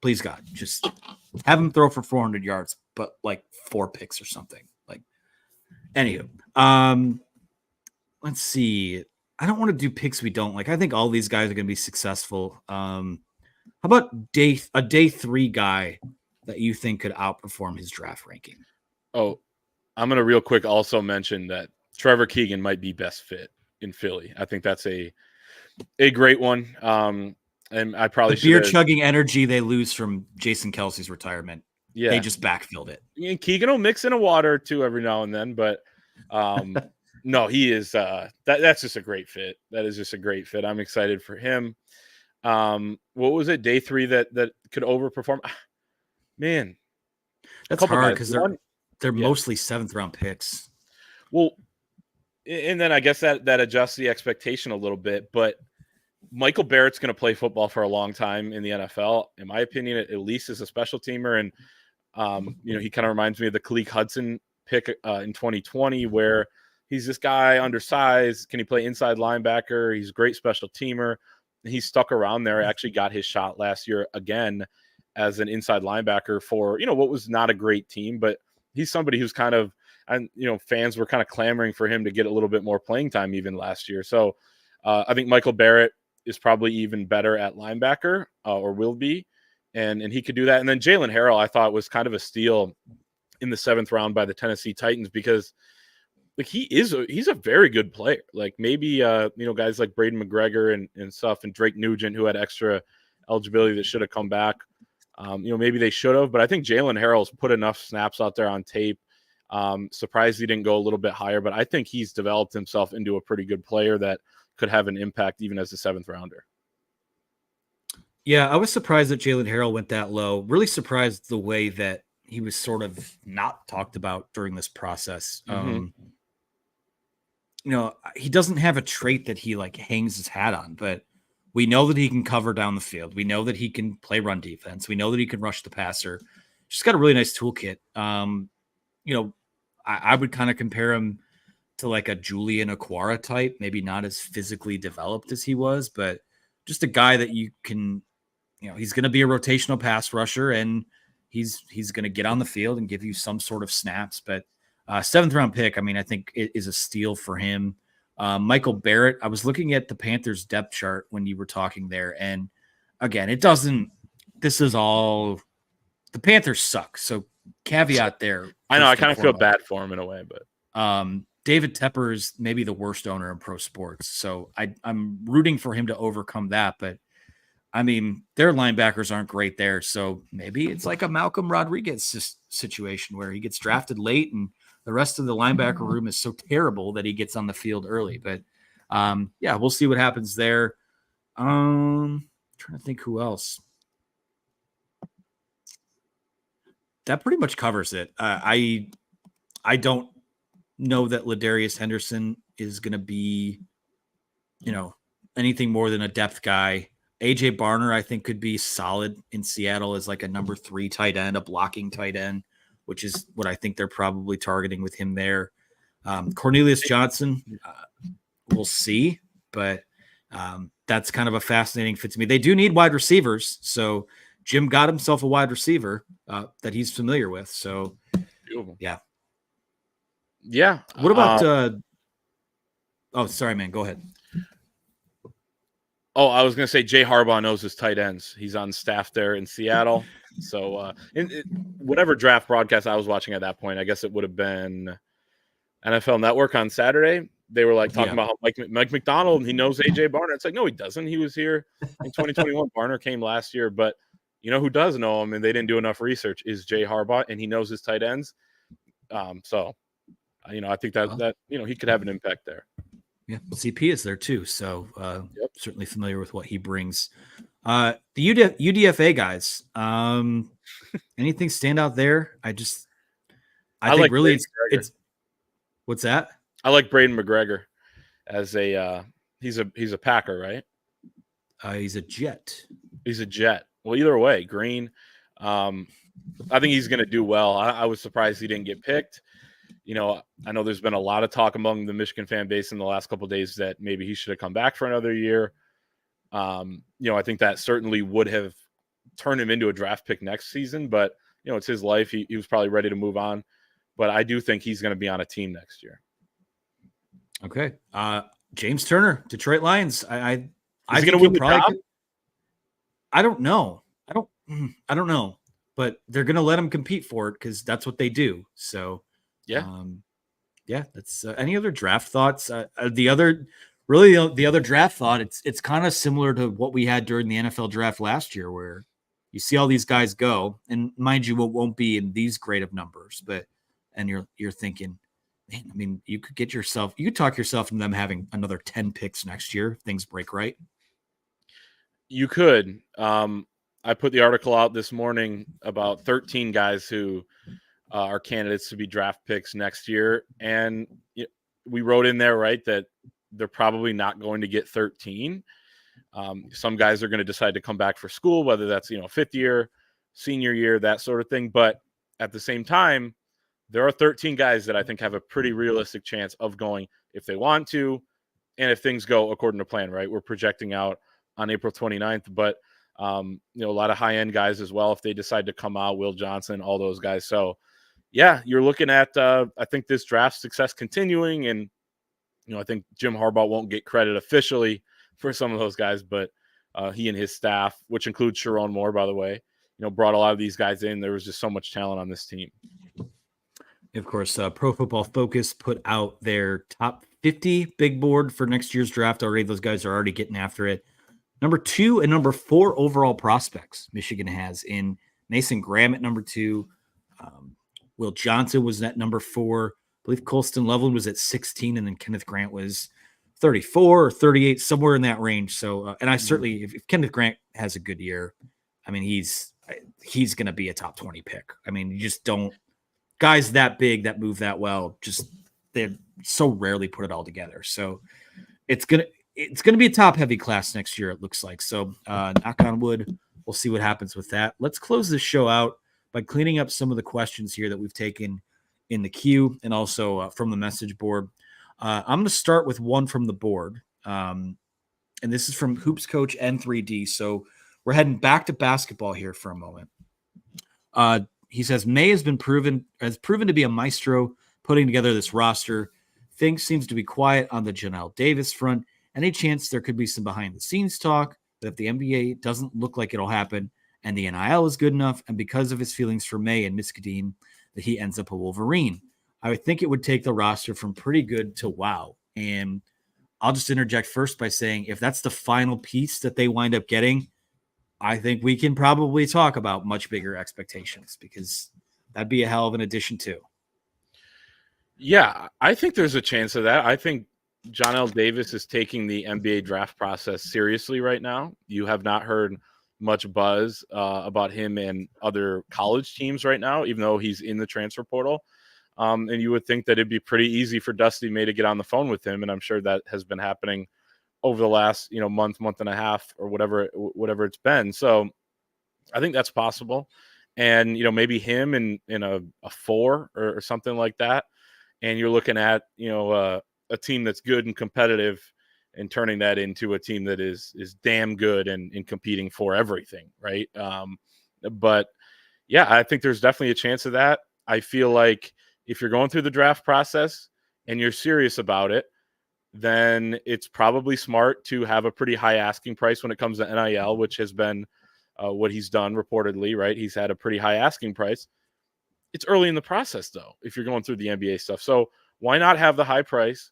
Speaker 1: Please God, just have him throw for 400 yards, but like 4 picks or something. Like, anywho, let's see. I don't want to do picks we don't like. I think all these guys are going to be successful. How about a day 3 guy that you think could outperform his draft ranking?
Speaker 2: Oh, I'm going to real quick also mention that Trevor Keegan might be best fit in Philly. I think that's a great one. And I probably
Speaker 1: the beer chugging energy they lose from Jason Kelsey's retirement. Yeah, they just backfilled it.
Speaker 2: And Keegan will mix in a water too every now and then, but no, he is that's just a great fit. That is just a great fit. I'm excited for him. What was it? Day 3 that could overperform? Man,
Speaker 1: that's hard because they're mostly 7th round picks.
Speaker 2: Well, and then I guess that adjusts the expectation a little bit, but Michael Barrett's going to play football for a long time in the NFL. In my opinion, at least as a special teamer. And, you know, he kind of reminds me of the Khaleke Hudson pick in 2020, where he's this guy undersized. Can he play inside linebacker? He's a great special teamer. And he stuck around there, actually got his shot last year again as an inside linebacker for, you know, what was not a great team, but he's somebody who's kind of, and, you know, fans were kind of clamoring for him to get a little bit more playing time even last year. So I think Michael Barrett is probably even better at linebacker or will be. And he could do that. And then Jalen Harrell, I thought, was kind of a steal in the 7th round by the Tennessee Titans because like he's a very good player. Like maybe, you know, guys like Braden McGregor and stuff and Drake Nugent who had extra eligibility that should have come back. You know, maybe they should have, but I think Jalen Harrell's put enough snaps out there on tape. Surprised he didn't go a little bit higher, but I think he's developed himself into a pretty good player that could have an impact even as a 7th rounder.
Speaker 1: Yeah, I was surprised that Jalen Harrell went that low. Really surprised the way that he was sort of not talked about during this process. You know, he doesn't have a trait that he like hangs his hat on, but we know that he can cover down the field. We know that he can play run defense. We know that he can rush the passer. just got a really nice toolkit. I would kind of compare him to like a Julian Aquara type, maybe not as physically developed as he was, but just a guy that you can, he's going to be a rotational pass rusher, and he's going to get on the field and give you some sort of snaps. But 7th round pick, I mean, I think it is a steal for him. Michael Barrett, I was looking at the Panthers depth chart when you were talking there, and again, this is all, the Panthers suck. So caveat there.
Speaker 2: I know, I kind of feel bad for him in a way, but
Speaker 1: David Tepper is maybe the worst owner in pro sports. So I'm rooting for him to overcome that. But I mean, their linebackers aren't great there. So maybe it's like a Malcolm Rodriguez situation where he gets drafted late and the rest of the linebacker room is so terrible that he gets on the field early. But we'll see what happens there. Trying to think who else. That pretty much covers it. I don't know that Ladarius Henderson is going to be, anything more than a depth guy. AJ Barner, I think, could be solid in Seattle as like a number 3 tight end, a blocking tight end, which is what I think they're probably targeting with him there. Cornelius Johnson, we'll see, but that's kind of a fascinating fit to me. They do need wide receivers, so Jim got himself a wide receiver that he's familiar with. So, yeah.
Speaker 2: Yeah.
Speaker 1: What about sorry, man. Go ahead.
Speaker 2: Oh, I was going to say Jay Harbaugh knows his tight ends. He's on staff there in Seattle. So whatever draft broadcast I was watching at that point, I guess it would have been NFL Network on Saturday. They were like talking about how Mike McDonald, he knows AJ Barner. It's like, no, he doesn't. He was here in 2021. Barner came last year, but you know who does know him and they didn't do enough research is Jay Harbaugh, and he knows his tight ends. So I think that he could have an impact there.
Speaker 1: Yeah, CP is there too, so certainly familiar with what he brings. The UDFA guys, anything stand out there? I think like really it's what's that?
Speaker 2: I like Braden McGregor as he's a Packer, right?
Speaker 1: He's a Jet.
Speaker 2: He's a Jet. Well, either way, Green. I think he's going to do well. I was surprised he didn't get picked. I know there's been a lot of talk among the Michigan fan base in the last couple of days that maybe he should have come back for another year. I think that certainly would have turned him into a draft pick next season, but it's his life. He was probably ready to move on, but I do think he's going to be on a team next year.
Speaker 1: Okay. James Turner, Detroit Lions. I
Speaker 2: think going to win the job?
Speaker 1: I don't know. I don't know, but they're going to let him compete for it because that's what they do. So, yeah. That's any other draft thoughts? The other draft thought, it's kind of similar to what we had during the NFL draft last year, where you see all these guys go, and mind you, it won't be in these great of numbers, and you're thinking, man, I mean, you could talk yourself into them having another 10 picks next year if things break right.
Speaker 2: You could. I put the article out this morning about 13 guys who are candidates to be draft picks next year. And we wrote in there, right, that they're probably not going to get 13. Some guys are going to decide to come back for school, whether that's, 5th year, senior year, that sort of thing. But at the same time, there are 13 guys that I think have a pretty realistic chance of going if they want to, and if things go according to plan, right? We're projecting out on April 29th, but a lot of high-end guys as well if they decide to come out, Will Johnson, all those guys. So, yeah, you're looking at, I think, this draft success continuing, and, I think Jim Harbaugh won't get credit officially for some of those guys, but he and his staff, which includes Sharon Moore, by the way, brought a lot of these guys in. There was just so much talent on this team.
Speaker 1: Of course, Pro Football Focus put out their top 50 big board for next year's draft already. Those guys are already getting after it. Number 2 and number 4 overall prospects Michigan has in Mason Graham at number 2. Will Johnson was at number 4. I believe Colston Loveland was at 16, and then Kenneth Grant was 34 or 38, somewhere in that range. So, and I certainly, if Kenneth Grant has a good year, I mean, he's going to be a top 20 pick. I mean, you just don't, guys that big that move that well, just they so rarely put it all together. So it's gonna be a top heavy class next year, it looks like. So knock on wood, we'll see what happens with that. Let's close this show out by cleaning up some of the questions here that we've taken in the queue and also from the message board. I'm going to start with one from the board. And this is from Hoops Coach N3D. So we're heading back to basketball here for a moment. He says, May has proven to be a maestro putting together this roster. Things seems to be quiet on the Janelle Davis front. Any chance there could be some behind the scenes talk that if the NBA doesn't look like it'll happen and the NIL is good enough, and because of his feelings for May and Miskadeen, that he ends up a Wolverine? I would think it would take the roster from pretty good to wow. And I'll just interject first by saying if that's the final piece that they wind up getting, I think we can probably talk about much bigger expectations because that'd be a hell of an addition too.
Speaker 2: Yeah, I think there's a chance of that. I think John L. Davis is taking the NBA draft process seriously right now. You have not heard much buzz about him and other college teams right now, even though he's in the transfer portal. And you would think that it'd be pretty easy for Dusty May to get on the phone with him. And I'm sure that has been happening over the last, month and a half or whatever it's been. So I think that's possible. And, maybe him in a 4 or something like that. And you're looking at, a team that's good and competitive and turning that into a team that is damn good and competing for everything. Right. But yeah, I think there's definitely a chance of that. I feel like if you're going through the draft process and you're serious about it, then it's probably smart to have a pretty high asking price when it comes to NIL, which has been what he's done reportedly, right? He's had a pretty high asking price. It's early in the process, though, if you're going through the NBA stuff. So why not have the high price?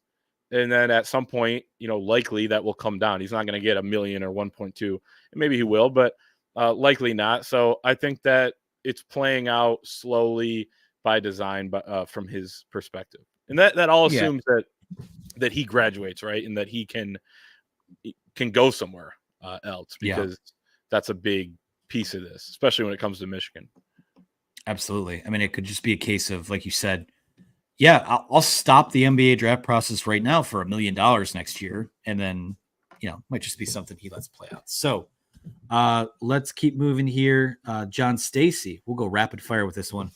Speaker 2: And then at some point, likely that will come down. He's not going to get $1 million or 1.2. And maybe he will, but likely not. So I think that it's playing out slowly by design, but from his perspective. And that all assumes that he graduates, right? And that he can go somewhere else, because that's a big piece of this, especially when it comes to Michigan.
Speaker 1: Absolutely. I mean, it could just be a case of, like you said, I'll stop the NBA draft process right now for $1 million next year. And then, might just be something he lets play out. So let's keep moving here. John Stacy, we'll go rapid fire with this one.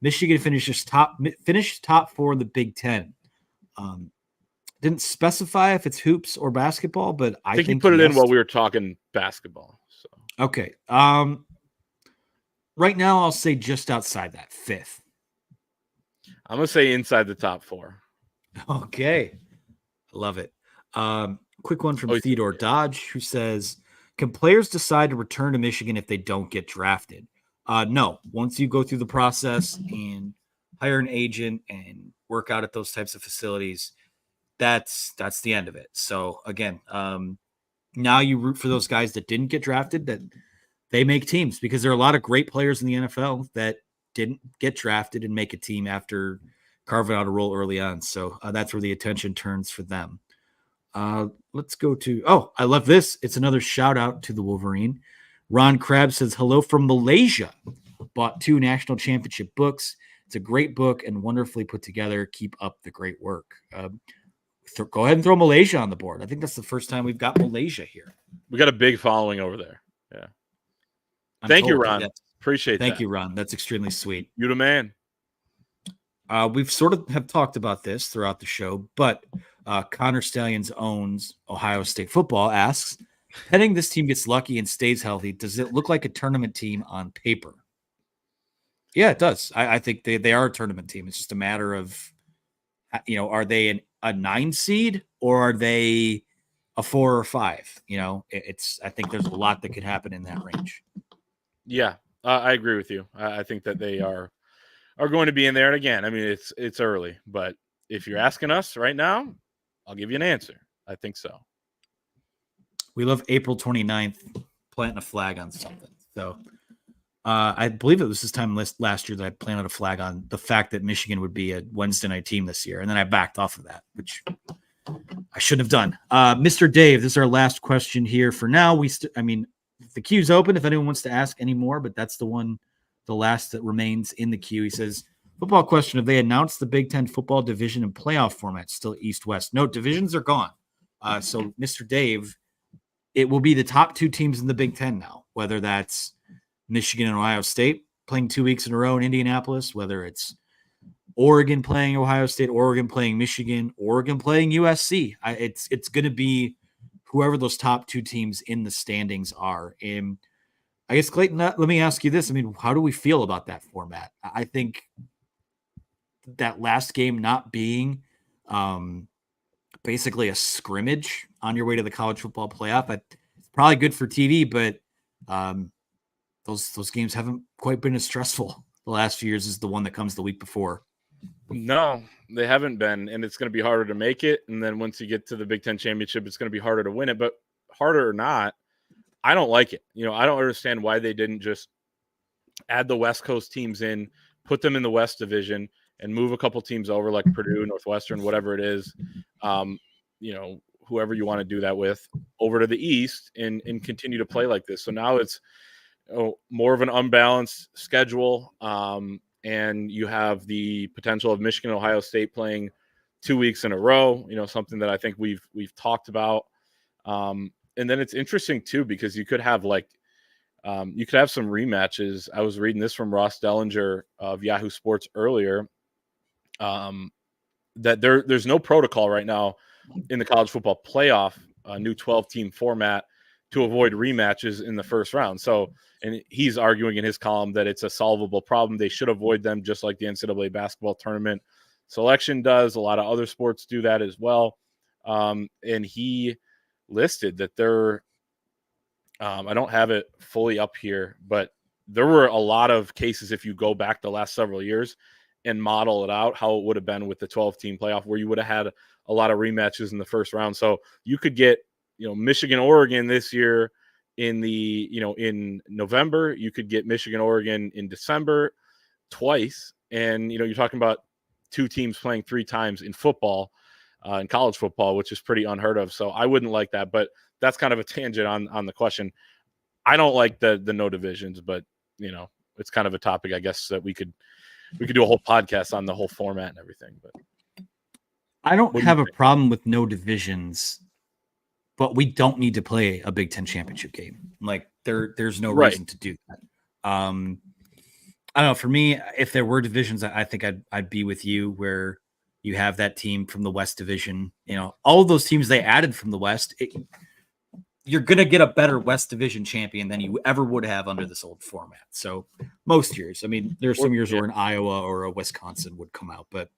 Speaker 1: Michigan finished top 4 in the Big Ten. Didn't specify if it's hoops or basketball, but I think
Speaker 2: he put it in while we were talking basketball. So
Speaker 1: okay. Right now, I'll say just outside that, 5th.
Speaker 2: I'm gonna say inside the top 4.
Speaker 1: Okay, I love it. Quick one from Theodore Dodge, who says, "Can players decide to return to Michigan if they don't get drafted?" No. Once you go through the process and hire an agent and work out at those types of facilities, that's the end of it. So again, now you root for those guys that didn't get drafted, that they make teams, because there are a lot of great players in the NFL that didn't get drafted and make a team after carving out a role early on. So that's where the attention turns for them. Let's go to, I love this. It's another shout out to the Wolverine. Ron Crabb says, hello from Malaysia. Bought 2 national championship books. It's a great book and wonderfully put together. Keep up the great work. Go ahead and throw Malaysia on the board. I think that's the first time we've got Malaysia here.
Speaker 2: We got a big following over there. Yeah. Thank you, Ron. Appreciate that.
Speaker 1: Thank you, Ron. That's extremely sweet.
Speaker 2: You the man.
Speaker 1: We've sort of have talked about this throughout the show, but Connor Stallions owns Ohio State football asks, heading this team gets lucky and stays healthy, does it look like a tournament team on paper? Yeah, it does. I think they are a tournament team. It's just a matter of, are they a 9 seed or are they a 4 or 5? I think there's a lot that could happen in that range.
Speaker 2: Yeah, I agree with you. I think that they are going to be in there. And again, I mean, it's early, but if you're asking us right now, I'll give you an answer. I think so.
Speaker 1: We love April 29th planting a flag on something. So I believe it was this time last year that I planted a flag on the fact that Michigan would be a Wednesday night team this year. And then I backed off of that, which I shouldn't have done. Mr. Dave, this is our last question here for now. The queue's open if anyone wants to ask any more, but that's the last that remains in the queue. He says, football question, have they announced the Big Ten football division and playoff format still East-West? No, divisions are gone. So Mr. Dave, it will be the top 2 teams in the Big Ten now, whether that's Michigan and Ohio State playing 2 weeks in a row in Indianapolis, whether it's Oregon playing Ohio State, Oregon playing Michigan, Oregon playing USC. It's going to be whoever those top 2 teams in the standings are. And I guess, Clayton, let me ask you this. I mean, how do we feel about that format? I think that last game not being basically a scrimmage on your way to the college football playoff, it's probably good for TV, but those games haven't quite been as stressful the last few years as the one that comes the week before.
Speaker 2: No, they haven't been, and it's going to be harder to make it. And then once you get to the Big Ten championship, it's going to be harder to win it. But harder or not, I don't like it. I don't understand why they didn't just add the West Coast teams in, put them in the West Division, and move a couple teams over, like Purdue, Northwestern, whatever it is. Whoever you want to do that with, over to the East and continue to play like this. So now it's more of an unbalanced schedule. And you have the potential of Michigan, Ohio State playing 2 weeks in a row, something that I think we've talked about. And then it's interesting too, because you could have some rematches. I was reading this from Ross Dellinger of Yahoo Sports earlier, that there's no protocol right now in the college football playoff, new 12-team format, to avoid rematches in the first round. So, and he's arguing in his column that it's a solvable problem. They should avoid them, just like the NCAA basketball tournament selection does. A lot of other sports do that as well. And he listed that I don't have it fully up here, but there were a lot of cases, if you go back the last several years and model it out, how it would have been with the 12-team playoff, where you would have had a lot of rematches in the first round. So you could get, Michigan, Oregon this year in November. You could get Michigan, Oregon in December twice. And, you're talking about 2 teams playing 3 times in football, in college football, which is pretty unheard of. So I wouldn't like that, but that's kind of a tangent on the question. I don't like the no divisions, but it's kind of a topic, I guess, that we could do a whole podcast on the whole format and everything. But
Speaker 1: I don't have a problem with no divisions, but we don't need to play a Big Ten championship game. Like there's no reason to do that. I don't know. For me, if there were divisions, I think I'd be with you, where you have that team from the West Division. All of those teams they added from the West. You're going to get a better West Division champion than you ever would have under this old format. So most years, I mean, there's some years where an Iowa or a Wisconsin would come out, but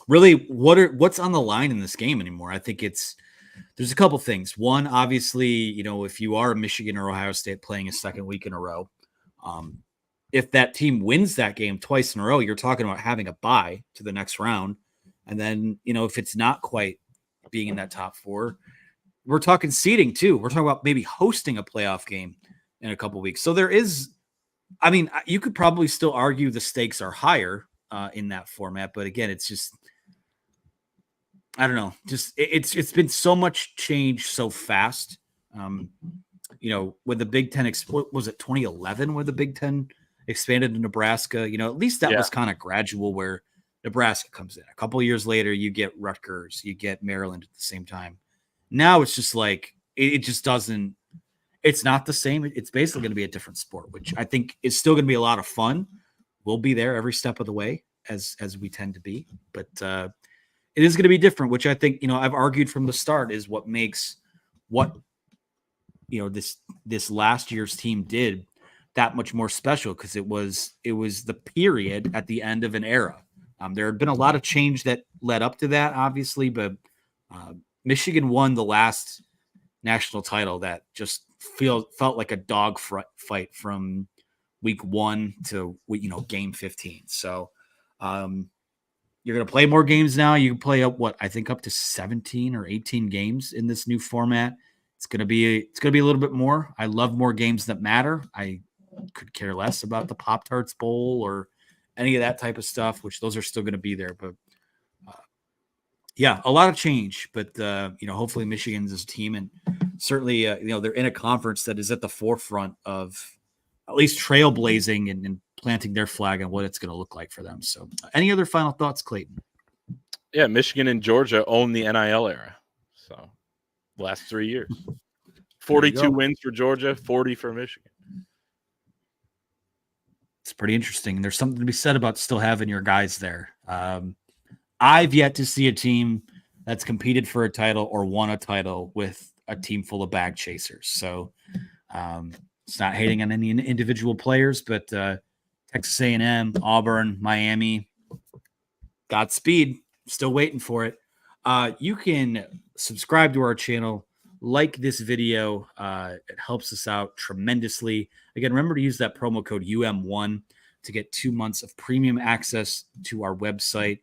Speaker 1: really what's on the line in this game anymore? I think there's a couple things. One, obviously, if you are Michigan or Ohio State playing a second week in a row, if that team wins that game twice in a row, you're talking about having a bye to the next round. And then, if it's not quite being in that top 4, we're talking seeding too. We're talking about maybe hosting a playoff game in a couple weeks. So there is, I mean, you could probably still argue the stakes are higher in that format, but again, it's just, I don't know. Just it's been so much change so fast. When the Big Ten was it 2011 where the Big Ten expanded to Nebraska? At least that was kind of gradual, where Nebraska comes in. A couple of years later, you get Rutgers, you get Maryland at the same time. Now it's just like it just doesn't. It's not the same. It's basically going to be a different sport, which I think is still going to be a lot of fun. We'll be there every step of the way, as we tend to be, but it is going to be different, which I think I've argued from the start is what makes this last year's team did that much more special, because it was the period at the end of an era. There had been a lot of change that led up to that, obviously, but Michigan won the last national title that just felt like a dog fight from week 1 to game 15. So you're going to play more games now. You can play up to 17 or 18 games in this new format. It's going to be a little bit more. I love more games that matter. I could care less about the Pop-Tarts Bowl or any of that type of stuff, which those are still going to be there. But a lot of change. But hopefully Michigan's this team, and certainly they're in a conference that is at the forefront of at least trailblazing and planting their flag on what it's going to look like for them. So, any other final thoughts, Clayton?
Speaker 2: Yeah, Michigan and Georgia own the NIL era. So, last 3 years, 42 wins for Georgia, 40 for Michigan.
Speaker 1: It's pretty interesting. There's something to be said about still having your guys there. I've yet to see a team that's competed for a title or won a title with a team full of bag chasers. So it's not hating on any individual players, but Texas A&M, Auburn, Miami, Godspeed. Still waiting for it. You can subscribe to our channel, like this video. It helps us out tremendously. Again, remember to use that promo code UM1 to get 2 months of premium access to our website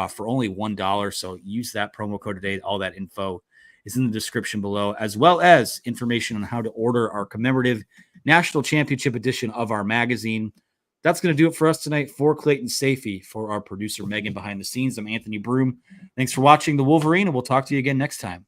Speaker 1: for only $1. So use that promo code today. All that info is in the description below, as well as information on how to order our commemorative National Championship edition of our magazine. That's going to do it for us tonight. For Clayton Safey, for our producer Megan behind the scenes, I'm Anthony Broom. Thanks for watching The Wolverine, and we'll talk to you again next time.